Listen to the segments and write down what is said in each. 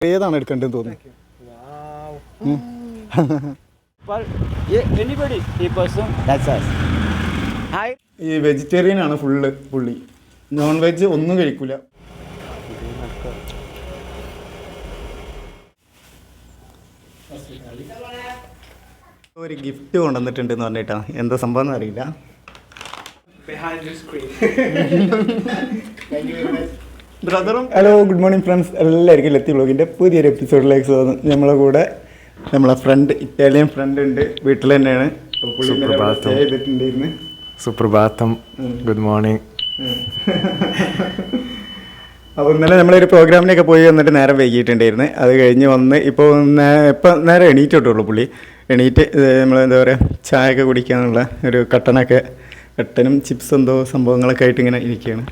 ഏതാണ് എടുക്കേണ്ടതെന്ന് തോന്നുന്നു. ഈ വെജിറ്റേറിയൻ ആണ് ഫുള്ള് പുള്ളി. നോൺ വെജ് ഒന്നും കഴിക്കൂല. ഒരു ഗിഫ്റ്റ് കൊണ്ടുവന്നിട്ടുണ്ടെന്ന് പറഞ്ഞിട്ടാ, എന്താ സംഭവം എന്ന് അറിയില്ല. ബ്രദറും ഹലോ ഗുഡ് മോർണിംഗ് ഫ്രണ്ട്സ്, എല്ലാവർക്കും ലത്തി വ്ളോഗിൻ്റെ പുതിയൊരു എപ്പിസോഡിലേക്ക് സ്വാഗതം. നമ്മളെ കൂടെ നമ്മളെ ഫ്രണ്ട്, ഇറ്റാലിയൻ ഫ്രണ്ട് ഉണ്ട്, വീട്ടിൽ തന്നെയാണ്. സുപ്രഭാതം, ഗുഡ് മോർണിംഗ്. അപ്പോൾ ഇന്നലെ നമ്മളൊരു പ്രോഗ്രാമിനൊക്കെ പോയി വന്നിട്ട് നേരം വൈകിയിട്ടുണ്ടായിരുന്നു. അത് കഴിഞ്ഞ് വന്ന് ഇപ്പോൾ നേരെ എണീറ്റിട്ടുള്ളൂ. പുള്ളി എണീറ്റ് നമ്മളെന്താ പറയുക, ചായ ഒക്കെ കുടിക്കാനുള്ള ഒരു കട്ടനും ചിപ്സ് എന്തോ സംഭവങ്ങളൊക്കെ ആയിട്ട് ഇങ്ങനെ ഇരിക്കുകയാണ്.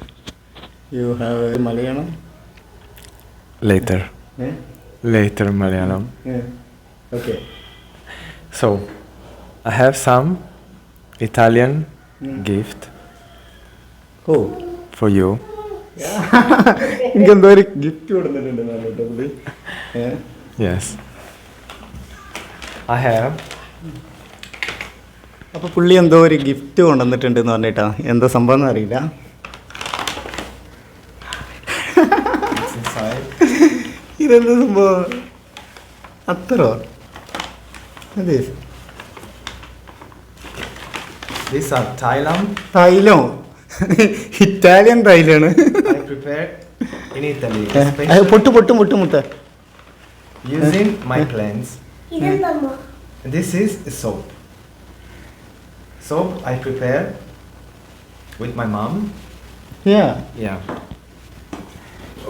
You have Malayalam? Later Malayalam. Okay. So, I have some Italian gift for you. എനിക്ക് എന്തോ ഒരു ഗിഫ്റ്റ് കൊടുത്തിട്ടുണ്ട് പുള്ളി. Yes. I have. അപ്പോൾ പുള്ളി എന്തോ ഒരു ഗിഫ്റ്റ് കൊണ്ടുവന്നിട്ടുണ്ടെന്ന് പറഞ്ഞിട്ടാ, എന്താ സംഭവം എന്ന് അറിയില്ല. ഇതെന്താ സംഭവം? അത്രോ? അതെ, These are Thailand. തൈലോ? ഇറ്റാലിയൻ തൈലാണ്. I prepared in Italy. പൊട്ട് Using my plants. This is soap. Soap I prepare with my mom. Yeah.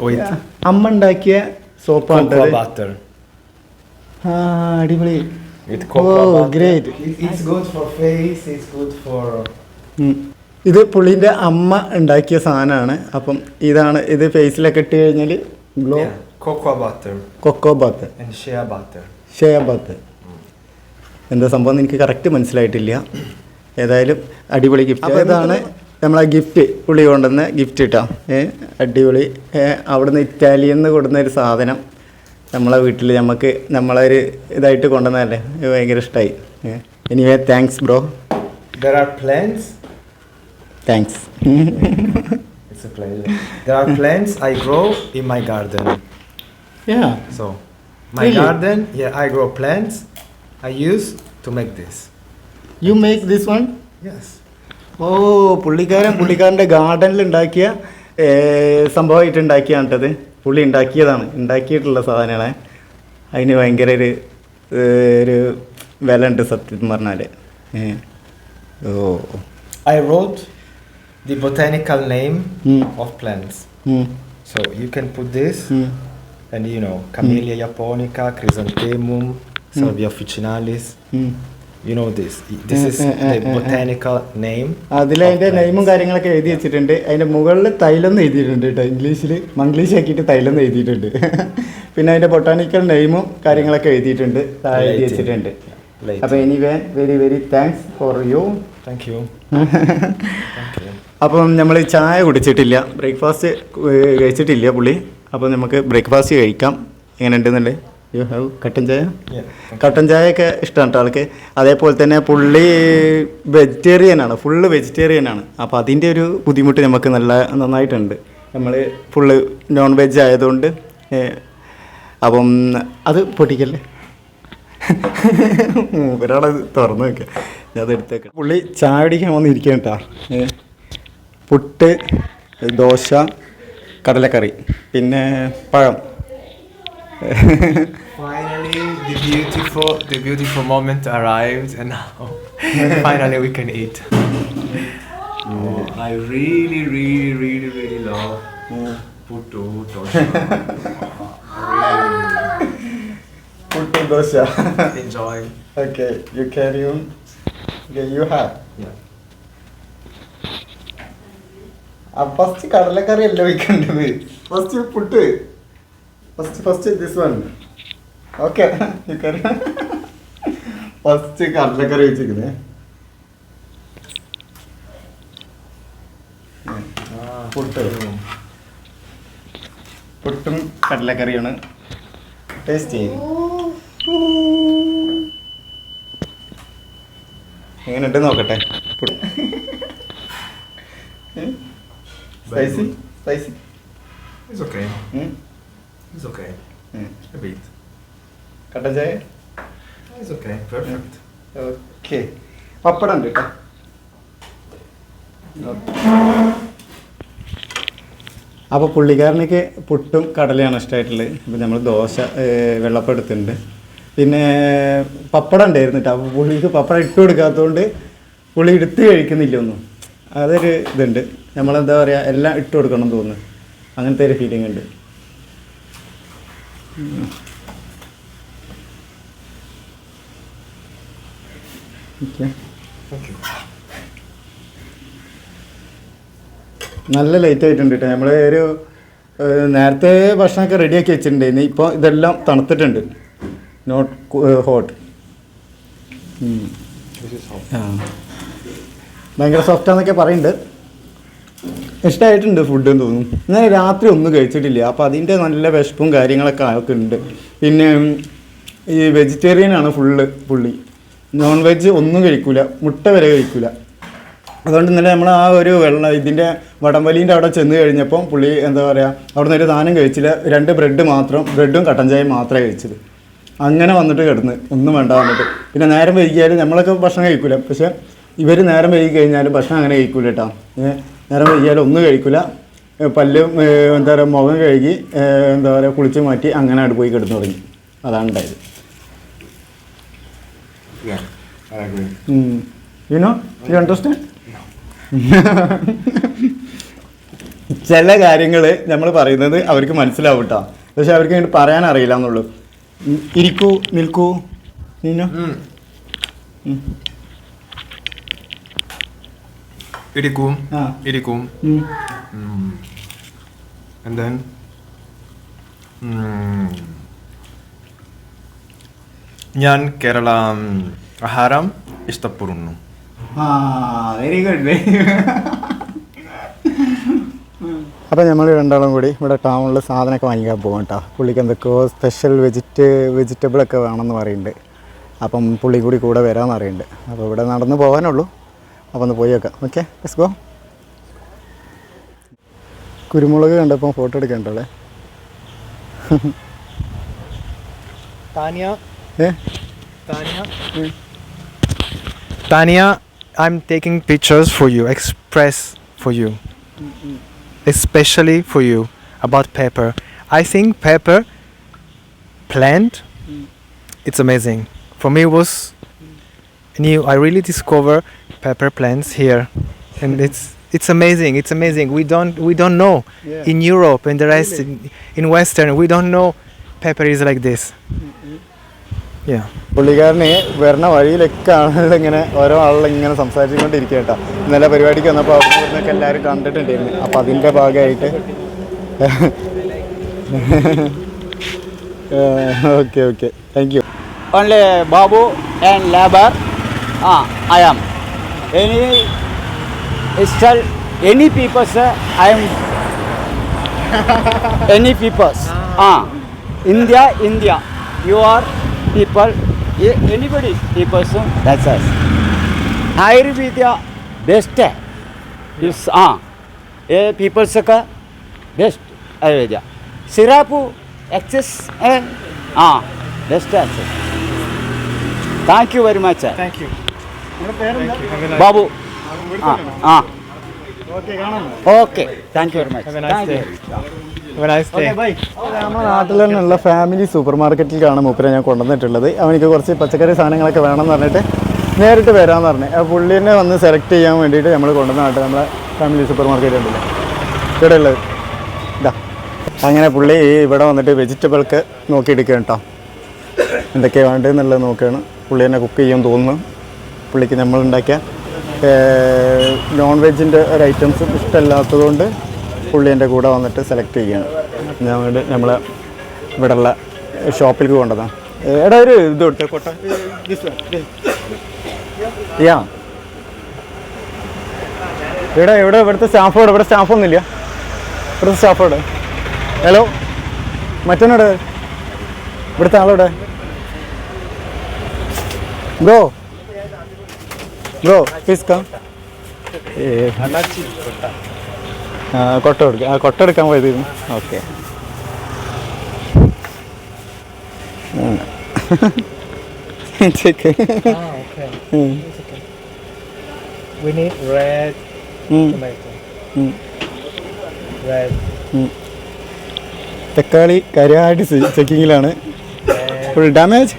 With അമ്മ ഉണ്ടാക്കിയ സോപ്പാണ്. cocoa butter. അടിപൊളി. With cocoa butter. Great. It's good for face. It's good for. ഇത് പുള്ളിൻ്റെ അമ്മ ഉണ്ടാക്കിയ സാധനമാണ്. അപ്പം ഇത് ഫേസിലൊക്കെ ഇട്ട് കഴിഞ്ഞാൽ ഗ്ലോ. Cocoa butter. കൊക്കോ ബാത്ത് And shea butter. ഷെയ ബാത്ത്. എന്താ സംഭവം എനിക്ക് കറക്റ്റ് മനസ്സിലായിട്ടില്ല. ഏതായാലും അടിപൊളി ഗിഫ്റ്റ്. അപ്പോൾ ഇതാണ് നമ്മളെ ഗിഫ്റ്റ്, പുള്ളി കൊണ്ടുവന്ന ഗിഫ്റ്റ് കിട്ടാം. അടിപൊളി. അവിടുന്ന് ഇറ്റാലിയൻ നിന്ന് കൊടുക്കുന്ന ഒരു സാധനം നമ്മളെ വീട്ടിൽ നമ്മളൊരു ഇതായിട്ട് കൊണ്ടുവന്നതല്ലേ, ഭയങ്കര ഇഷ്ടമായി. Anyway thanks bro. There are plants. Thanks. It's a pleasure. There are plants I grow in my garden. Yeah. So, my garden, I grow plants. I use to make this. You make this one? Yes. പുള്ളിക്കാരൻ്റെ ഗാർഡനിൽ ഉണ്ടാക്കിയ സംഭവമായിട്ട് ഉണ്ടാക്കിയാണിട്ടത്. പുള്ളി ഉണ്ടാക്കിയിട്ടുള്ള സാധനമാണ്. അതിന് ഭയങ്കര ഒരു വില ഉണ്ട് സത്യം പറഞ്ഞാൽ. I wrote the botanical name of plants. So you can put this and Camellia japonica, Chrysanthemum, Salvia officinalis. You know this is the botanical name. അതിലതിൻ്റെ നെയിമും കാര്യങ്ങളൊക്കെ എഴുതി വെച്ചിട്ടുണ്ട്. അതിൻ്റെ മുകളിൽ തൈലം എഴുതിയിട്ടുണ്ട് കേട്ടോ, മംഗ്ലീഷ് ആക്കിയിട്ട് തൈലം എഴുതിയിട്ടുണ്ട്. പിന്നെ അതിൻ്റെ ബൊട്ടാനിക്കൽ നെയിമും കാര്യങ്ങളൊക്കെ എഴുതിയിട്ടുണ്ട്, താഴെ എഴുതി വെച്ചിട്ടുണ്ട്. അപ്പോൾ anyway very very thanks for you. Thank you. അപ്പം നമ്മൾ ചായ കുടിച്ചിട്ടില്ല, ബ്രേക്ക്ഫാസ്റ്റ് കഴിച്ചിട്ടില്ല പുള്ളി. അപ്പോൾ നമുക്ക് ബ്രേക്ക്ഫാസ്റ്റ് കഴിക്കാം. എങ്ങനെ ഉണ്ടെന്നുണ്ട്? യു ഹാവ് കട്ടൻ ചായ? കട്ടൻ ചായയൊക്കെ ഇഷ്ടമാണ് കേട്ടോ ആൾക്ക്. അതേപോലെ തന്നെ പുള്ളി ഫുള്ള് വെജിറ്റേറിയനാണ്. അപ്പോൾ അതിൻ്റെ ഒരു ബുദ്ധിമുട്ട് നമുക്ക് നന്നായിട്ടുണ്ട്. നമ്മൾ ഫുള്ള് നോൺ വെജ് ആയതുകൊണ്ട്. അപ്പം അത് പൊട്ടിക്കല്ലേ, ഒരാളെ തുറന്നു വെക്കുക, ഞാൻ അത് എടുത്തേക്കാം. പുള്ളി ചായ കുടിക്കാൻ വന്നിരിക്കുക കേട്ടോ. പുട്ട്, ദോശ, കടലക്കറി, പിന്നെ പഴം. Finally, the beautiful moment arrived, and now finally we can eat. I really love puttu dosha. Puttu dosha. Enjoy. Okay, you carry on. Okay, you have. Yeah. First കടലക്കറി അല്ല വയ്ക്കേണ്ടത്, first puttu. First this one. Okay, first കടലക്കറി വെച്ചിരിക്കുന്നേ. പുട്ടും കടലക്കറിയാണ്. Tasty. എങ്ങനെയുണ്ട് നോക്കട്ടെ. Spicy spicy. It's okay. It's okay. A bit. കട്ടൻ ചായ. It's okay. Perfect. ഓക്കെ. പപ്പടം ഉണ്ട് കേട്ടോ. അപ്പോൾ പുള്ളിക്കാരനക്ക് പുട്ടും കടലയാണ് ഇഷ്ടമായിട്ടുള്ളത്. അപ്പോൾ നമ്മൾ ദോശ വെള്ളപ്പം എടുത്തിട്ടുണ്ട്. പിന്നെ പപ്പടം ഉണ്ടായിരുന്നു കേട്ടോ. അപ്പോൾ പുള്ളിക്ക് പപ്പടം ഇട്ട് കൊടുക്കാത്തതുകൊണ്ട് പുള്ളി എടുത്ത് കഴിക്കുന്നില്ല ഒന്നും. അതൊരു ഇതുണ്ട്. നമ്മളെന്താ പറയുക, എല്ലാം ഇട്ട് കൊടുക്കണം തോന്നുന്നു. അങ്ങനത്തെ ഒരു ഫീലിംഗ് ഉണ്ട്. നല്ല ലേറ്റ് ആയിട്ടുണ്ട് കേട്ടോ. നമ്മൾ ഒരു നേരത്തെ ഭക്ഷണമൊക്കെ റെഡിയാക്കി വെച്ചിട്ടുണ്ടായിരുന്നു. ഇപ്പോൾ ഇതെല്ലാം തണുത്തിട്ടുണ്ട്. Not hot. ആ, ഭയങ്കര സോഫ്റ്റാന്നൊക്കെ പറയുന്നുണ്ട്. ഇഷ്ടമായിട്ടുണ്ട് ഫുഡ് എന്ന് തോന്നുന്നു. ഞാൻ രാത്രി ഒന്നും കഴിച്ചിട്ടില്ല. അപ്പോൾ അതിൻ്റെ നല്ല വിശപ്പും കാര്യങ്ങളൊക്കെ ആൾക്ക് ഉണ്ട്. പിന്നെ ഈ വെജിറ്റേറിയനാണ് പുള്ളി. നോൺ വെജ് ഒന്നും കഴിക്കൂല, മുട്ട വരെ കഴിക്കൂല. അതുകൊണ്ട് ഇന്നലെ നമ്മൾ ആ ഒരു ഇതിൻ്റെ വടംവലീൻ്റെ അവിടെ ചെന്ന് കഴിഞ്ഞപ്പം പുള്ളി എന്താ പറയുക, അവിടെ നിന്ന് ഒരു സാധനം കഴിച്ചില്ല. 2 ബ്രെഡും കട്ടൻ ചായയും മാത്രമേ കഴിച്ചത്. അങ്ങനെ വന്നിട്ട് കിടന്ന് ഒന്നും വേണ്ട വന്നിട്ട്. പിന്നെ നേരം വൈകിയാലും നമ്മളൊക്കെ ഭക്ഷണം കഴിക്കൂല. പക്ഷേ ഇവർ നേരം വൈകി കഴിഞ്ഞാലും ഭക്ഷണം അങ്ങനെ കഴിക്കൂല കേട്ടോ. നേരം വൈകിയാലും ഒന്നും കഴിക്കില്ല. പല്ലും എന്താ പറയുക മുഖം കഴുകി എന്താ പറയുക കുളിച്ച് മാറ്റി അങ്ങനെ അവിടെ പോയി കിടന്നു തുടങ്ങി. അതാണ് ഉണ്ടായത്. You understand? ചില കാര്യങ്ങൾ നമ്മൾ പറയുന്നത് അവർക്ക് മനസ്സിലാവും കേട്ടോ. പക്ഷെ അവർക്ക് വേണ്ടി പറയാൻ അറിയില്ല എന്നുള്ളൂ. ഇരിക്കൂ, നിൽക്കൂ. Irikum. And then ഞാൻ കേരള ആഹാരം ഇഷ്ടപ്പെടുന്നു. Very good. അപ്പോൾ നമ്മൾ രണ്ടാളും കൂടി ഇവിടെ ടൗണിൽ സാധനമൊക്കെ വാങ്ങിക്കാൻ പോകും കേട്ടോ. പുള്ളിക്ക് എന്തൊക്കെയോ സ്പെഷ്യൽ വെജിറ്റബിളൊക്കെ വേണമെന്ന് പറയുന്നുണ്ട്. അപ്പം പുള്ളി കൂടെ വരാമെന്ന് പറയുന്നുണ്ട്. അപ്പോൾ ഇവിടെ നടന്ന് പോകാനുള്ളൂ. അപ്പോൾ ഒന്ന് പോയി വെക്കാം. Okay, let's go. കുരുമുളക് കണ്ടപ്പോൾ photo എടുക്കണ്ടല്ലേ. Tanya, I'm taking pictures for you, express for you, especially for you about pepper. I think pepper plant, it's amazing. For me, it was new. I really discover pepper plants here, and it's amazing. It's amazing. We don't know in Europe and the rest in Western. We don't know pepper is like this. Yeah. പുള്ളിക്കാരന് വരുന്ന വഴിയിലൊക്കെ ആളുകളിങ്ങനെ ഓരോ ആളുകളിങ്ങനെ സംസാരിച്ചുകൊണ്ടിരിക്കുക കേട്ടോ. ഇന്നലെ പരിപാടിക്ക് വന്നപ്പോൾ അവിടെ നിന്നൊക്കെ എല്ലാവരും കണ്ടിട്ടുണ്ടായിരുന്നു. അപ്പോൾ അതിൻ്റെ ഭാഗമായിട്ട് okay thank U. Only Babu and labor. I am. Any peoples, I am. Any peoples. India. You are people. Anybody peoples. That's us. Ayurveda best. Is peoples ka best Ayurveda. Sirapu access. Best access. Thank you very much. Thank you. Babu. Okay. Thank you very much. Have a nice day. Have a nice day. നമ്മുടെ നാട്ടിൽ തന്നെയുള്ള family super മാർക്കറ്റിലാണ് മൂപ്പരെ ഞാൻ കൊണ്ടുവന്നിട്ടുള്ളത്. അവനിക്ക് കുറച്ച് പച്ചക്കറി സാധനങ്ങളൊക്കെ വേണമെന്ന് പറഞ്ഞിട്ട് നേരിട്ട് വരാമെന്ന് പറഞ്ഞു. ആ പുള്ളീനെ വന്ന് സെലക്ട് ചെയ്യാൻ വേണ്ടിയിട്ട് നമ്മൾ കൊണ്ടുവന്ന നാട്ടിൽ നമ്മളെ ഫാമിലി സൂപ്പർ മാർക്കറ്റ് ഉണ്ടല്ലോ ഇവിടെ ഉള്ളത്. ഇതാ അങ്ങനെ പുള്ളി ഇവിടെ വന്നിട്ട് വെജിറ്റബിൾക്ക് നോക്കിയെടുക്കുക കേട്ടോ. എന്തൊക്കെയാണ് വേണ്ടതെന്നുള്ളത് നോക്കുകയാണ്. പുള്ളി തന്നെ കുക്ക് ചെയ്യാൻ തോന്നുന്നു. പുള്ളിക്ക് നമ്മളുണ്ടാക്കിയ നോൺ വെജിൻ്റെ ഒരു ഐറ്റംസും ഇഷ്ടമല്ലാത്തതുകൊണ്ട് പുള്ളി എൻ്റെ കൂടെ വന്നിട്ട് സെലക്ട് ചെയ്യുകയാണ്. ഞങ്ങൾ നമ്മളെ ഇവിടെയുള്ള ഷോപ്പിലേക്ക് കൊണ്ടതാണ്. എടാ ഒരു ഇത് കൊടുത്തേ കോട്ട. ഇവിടെ ഇവിടുത്തെ സ്റ്റാഫോട് ഇവിടെ സ്റ്റാഫൊന്നുമില്ല. ഇവിടുത്തെ സ്റ്റാഫോട് ഹലോ മറ്റന്നോട് ഇവിടുത്തെ ആളോടെ ബ്രോ പ്ലീസ് കം. കൊട്ട കൊടുക്കുക. കൊട്ട എടുക്കാൻ പോയതായിരുന്നു. Okay. Okay. We need red tomato. Red. തക്കാളി കാര്യമായിട്ട് ചെക്കിങ്ങിലാണ്. Full damage.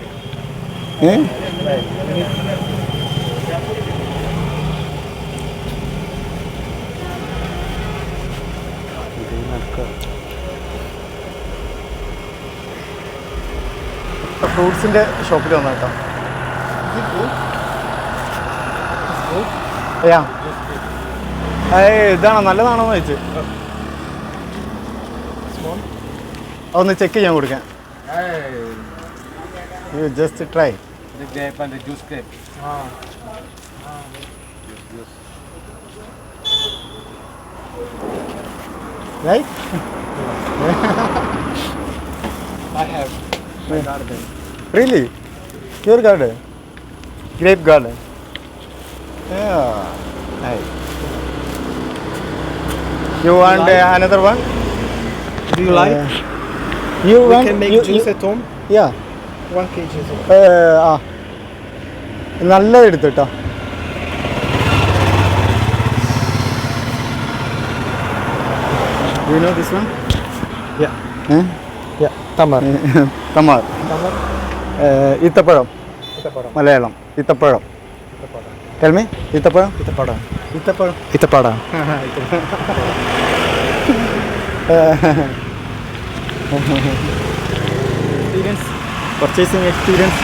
ഫ്രൂട്ട്സിൻ്റെ ഷോപ്പിൽ വന്നു കേട്ടോ. ഇതാണോ നല്ലതാണോ എന്ന് ചോദിച്ചു. ഒന്ന് ചെക്ക് ചെയ്യാൻ കൊടുക്കാൻ. You just try. Right? I have my garden. Really? Your garden? Grape garden? Yeah. Nice. You want like? Another one? Do you like? You We want? can make juice at home. Yeah. 1 kg is okay. നല്ലത് എടുത്തു കേട്ടോ. You know this one? Yeah. Yeah. Tamar. Tamar. Tamar. ഈത്തപ്പഴം. Itapada. Malayalam ഈത്തപ്പഴം. Itapada. Tell me. ഈത്തപ്പഴം. Itapada. ഈത്തപ്പഴം. Itapada. Experience. Purchasing experience.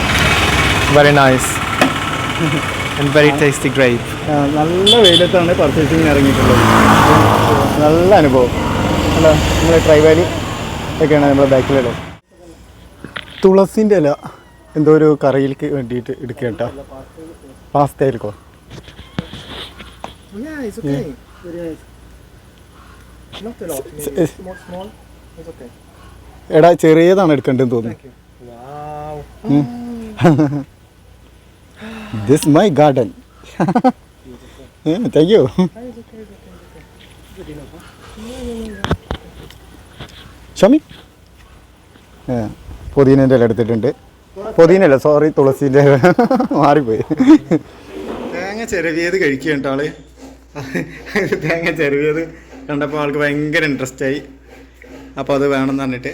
Very nice. And very tasty grape. നല്ല വെയിലത്താണ് പർച്ചേസിങ്ങിന് ഇറങ്ങിയിട്ടുള്ളത്. നല്ല അനുഭവം. അല്ല നമ്മളെ ട്രൈവാലി ഒക്കെയാണ് നമ്മളെ ബാക്കിലുള്ളത്. തുളസിൻ്റെ ഇല എന്തോ ഒരു കറിയിലേക്ക് വേണ്ടിയിട്ട് എടുക്കുക കേട്ടോ. Pasta ആയിരിക്കോ? Yeah, it's okay. Very nice. Not a lot. Maybe small. It's okay. എടാ ചെറിയതാണ് എടുക്കേണ്ടതെന്ന് തോന്നുന്നു. Thank you. Wow. This is my garden. Thank you. It's okay. Good enough, huh? Show me. പുതിനേൻ്റെ ഇല എടുത്തിട്ടുണ്ട്. പുതിനല്ല, സോറി, തുളസീൻ്റെ മാറിപ്പോയി. തേങ്ങ ചിരവിയത് കഴിക്കുക കേട്ടോ ആള്. തേങ്ങ ചിരവിയത് കണ്ടപ്പോൾ ആൾക്ക് ഭയങ്കര ഇൻട്രസ്റ്റ് ആയി. അപ്പോൾ അത് വേണമെന്ന് പറഞ്ഞിട്ട്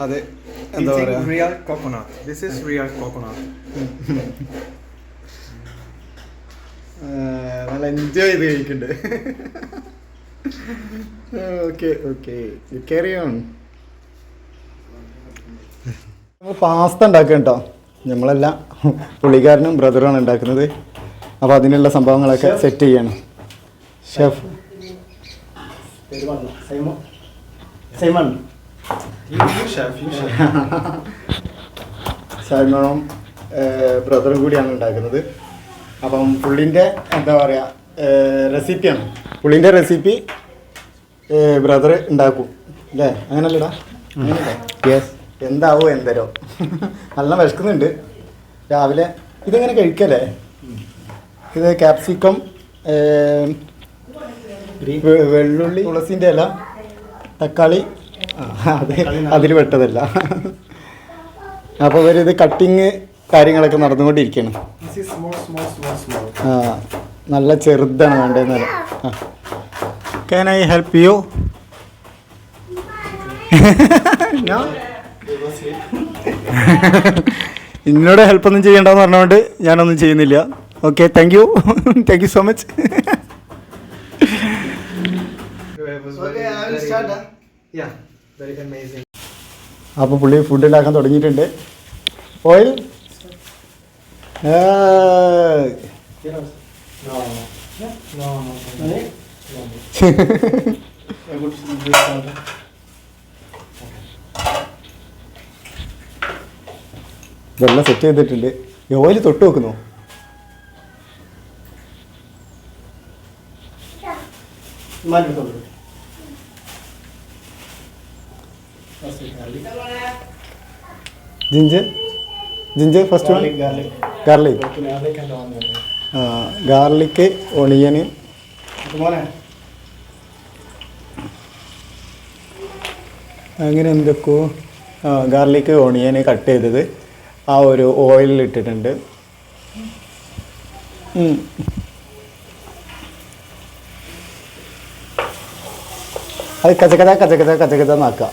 അത് എന്താ പറയുക, real coconut. This is real coconut. നല്ല എൻജോയ് ചെയ്ത് കഴിക്കുന്നുണ്ട്. Okay you carry on. നമ്മൾ പാസ്ത ഉണ്ടാക്കുക കേട്ടോ. നമ്മളെല്ലാം പുള്ളിക്കാരനും ബ്രദറുമാണ് ഉണ്ടാക്കുന്നത്. അപ്പോൾ അതിനുള്ള സംഭവങ്ങളൊക്കെ സെറ്റ് ചെയ്യണം. ഷെഫ് സൈമൺ സൈമണും ബ്രദറും കൂടിയാണ് ഉണ്ടാക്കുന്നത്. അപ്പം പുള്ളിൻ്റെ എന്താ പറയുക റെസിപ്പിയാണ്. പുള്ളിൻ്റെ റെസിപ്പി ബ്രദർ ഉണ്ടാക്കും അല്ലേ? അങ്ങനല്ലടാ? യെസ്. എന്താവോ എന്തരോ. നല്ല വിശക്കുന്നുണ്ട്. രാവിലെ ഇതെങ്ങനെ കഴിക്കല്ലേ? ഇത് ക്യാപ്സിക്കം, വെള്ളുള്ളി, തുളസിൻ്റെ ഇല, തക്കാളി, അതിൽ പെട്ടതല്ല. അപ്പോൾ ഇവരിത് കട്ടിങ് കാര്യങ്ങളൊക്കെ നടന്നുകൊണ്ടിരിക്കുകയാണ്. നല്ല ചെറുതാണ് വേണ്ടതെന്നല്ല. Can I help you? എന്നോട് ഹെൽപ്പൊന്നും ചെയ്യണ്ടെന്ന് പറഞ്ഞുകൊണ്ട് ഞാനൊന്നും ചെയ്യുന്നില്ല. Okay, thank you so much. അപ്പോൾ പുള്ളി ഫുഡ് ഉണ്ടാക്കാൻ തുടങ്ങിയിട്ടുണ്ട്. ഓയിൽ ഇതെല്ലാം സെറ്റ് ചെയ്തിട്ടുണ്ട്. ഓയിൽ തൊട്ട് വെക്കുന്നു. Ginger first one garlic garlic onion അങ്ങനെ എന്തൊക്കെയോ ഗാർലിക് ഒണിയന് കട്ട് ചെയ്തത് ആ ഒരു ഓയിലിൽ ഇട്ടിട്ടുണ്ട്. അത് കച്ചകത നാക്കുക.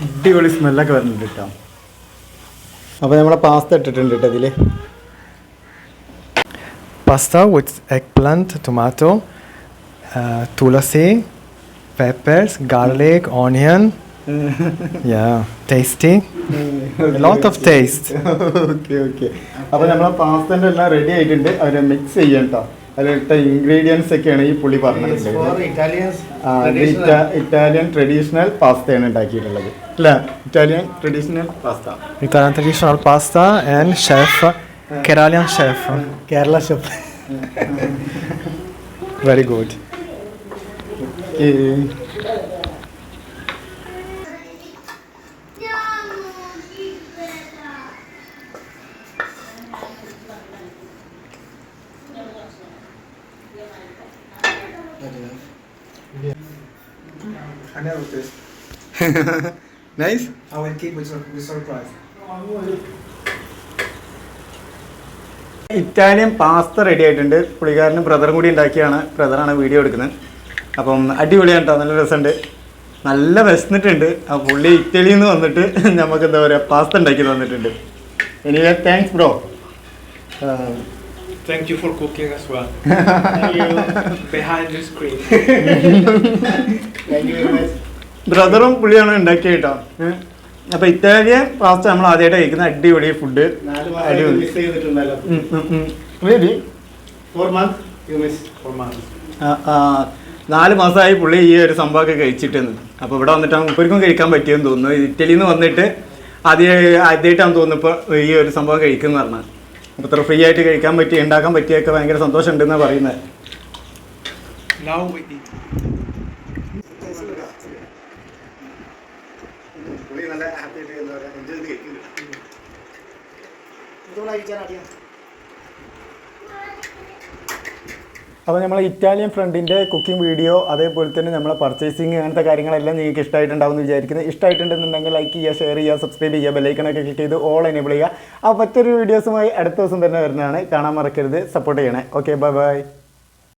അടിപൊളി സ്മെല്ലൊക്കെ വരുന്നുണ്ട് കേട്ടോ. അപ്പോൾ നമ്മളെ പാസ്ത ഇട്ടിട്ടുണ്ട് കേട്ടോ ഇതിൽ. Pasta with eggplant, tomato, tulasi, peppers, garlic, onion. Yeah, tasty. A lot of taste. Okay. അപ്പോൾ നമ്മളെ പാസ്തൻ്റെ എല്ലാം റെഡി ആയിട്ടുണ്ട്. അവരെ മിക്സ് ചെയ്യണം കേട്ടോ. അതിലിട്ട ഇൻഗ്രീഡിയൻസ് ഒക്കെയാണ് ഈ പുള്ളി പറഞ്ഞിട്ടുള്ളത്. ഇറ്റാലിയൻ ട്രഡീഷണൽ പാസ്തയാണ് ഉണ്ടാക്കിയിട്ടുള്ളത് അല്ല? Italian traditional pasta. Italian traditional pasta and chef, Kerala chef. Kerala chef. Very good. I never taste. Nice. I will keep with surprise. Italian pasta ready ആയിട്ടുണ്ട്. പുള്ളിക്കാരനും ബ്രദറും കൂടി ഉണ്ടാക്കിയാണ്. ബ്രദറാണ് വീഡിയോ എടുക്കുന്നത്. അപ്പം അടിപൊളിയാണ് കേട്ടോ. നല്ല രസമുണ്ട്. നല്ല വിശന്നിട്ടുണ്ട്. ആ പുള്ളി ഇറ്റലിയിൽ നിന്ന് വന്നിട്ട് നമുക്ക് എന്താ പറയുക പാസ്ത ഉണ്ടാക്കി തന്നിട്ടുണ്ട്. Anyway thanks bro. Thank you for cooking as well. Behind the screen. Thank you very much. ബ്രദറും പുള്ളിയാണ് ഉണ്ടാക്കിയ കേട്ടോ. അപ്പോൾ ഇറ്റാലിയൻ പാസ്ത നമ്മൾ ആദ്യമായിട്ട് കഴിക്കുന്ന അടിപൊളി ഫുഡ്. അടിപൊളി. 4 മാസമായി പുള്ളി ഈ ഒരു സംഭവമൊക്കെ കഴിച്ചിട്ടെന്ന്. അപ്പോൾ ഇവിടെ വന്നിട്ട് മുപ്പർക്കും കഴിക്കാൻ പറ്റിയെന്ന് തോന്നുന്നു. ഇറ്റലിയിൽ നിന്ന് വന്നിട്ട് ആദ്യമായിട്ടാണ് തോന്നുന്നു ഇപ്പോൾ ഈ ഒരു സംഭവം കഴിക്കുന്ന പറഞ്ഞാൽ. അപ്പോൾ ഇത്ര ഫ്രീ ആയിട്ട് കഴിക്കാൻ പറ്റി ഉണ്ടാക്കാൻ പറ്റിയൊക്കെ ഭയങ്കര സന്തോഷം ഉണ്ടെന്നാണ് പറയുന്നത്. Now we eat. അപ്പോൾ നമ്മളെ ഇറ്റാലിയൻ ഫ്രണ്ടിൻ്റെ കുക്കിംഗ് വീഡിയോ അതേപോലെ തന്നെ നമ്മളെ പർച്ചേസിങ് അങ്ങനത്തെ കാര്യങ്ങളെല്ലാം നിങ്ങൾക്ക് ഇഷ്ടമായിട്ടുണ്ടാവും എന്ന് വിചാരിക്കുന്നത്. ഇഷ്ടമായിട്ടുണ്ടെന്നുണ്ടെങ്കിൽ ലൈക്ക് ചെയ്യുക, ഷെയർ ചെയ്യുക, സബ്സ്ക്രൈബ് ചെയ്യുക, ബെല്ലൈക്കണൊക്കെ ക്ലിക്ക് ചെയ്ത് ഓൾ എനേബിൾ ചെയ്യുക. അപ്പോൾ മറ്റൊരു വീഡിയോസുമായി അടുത്ത ദിവസം തന്നെ വരുന്നതാണ്. കാണാൻ മറക്കരുത്, സപ്പോർട്ട് ചെയ്യണേ. Okay, bye bye.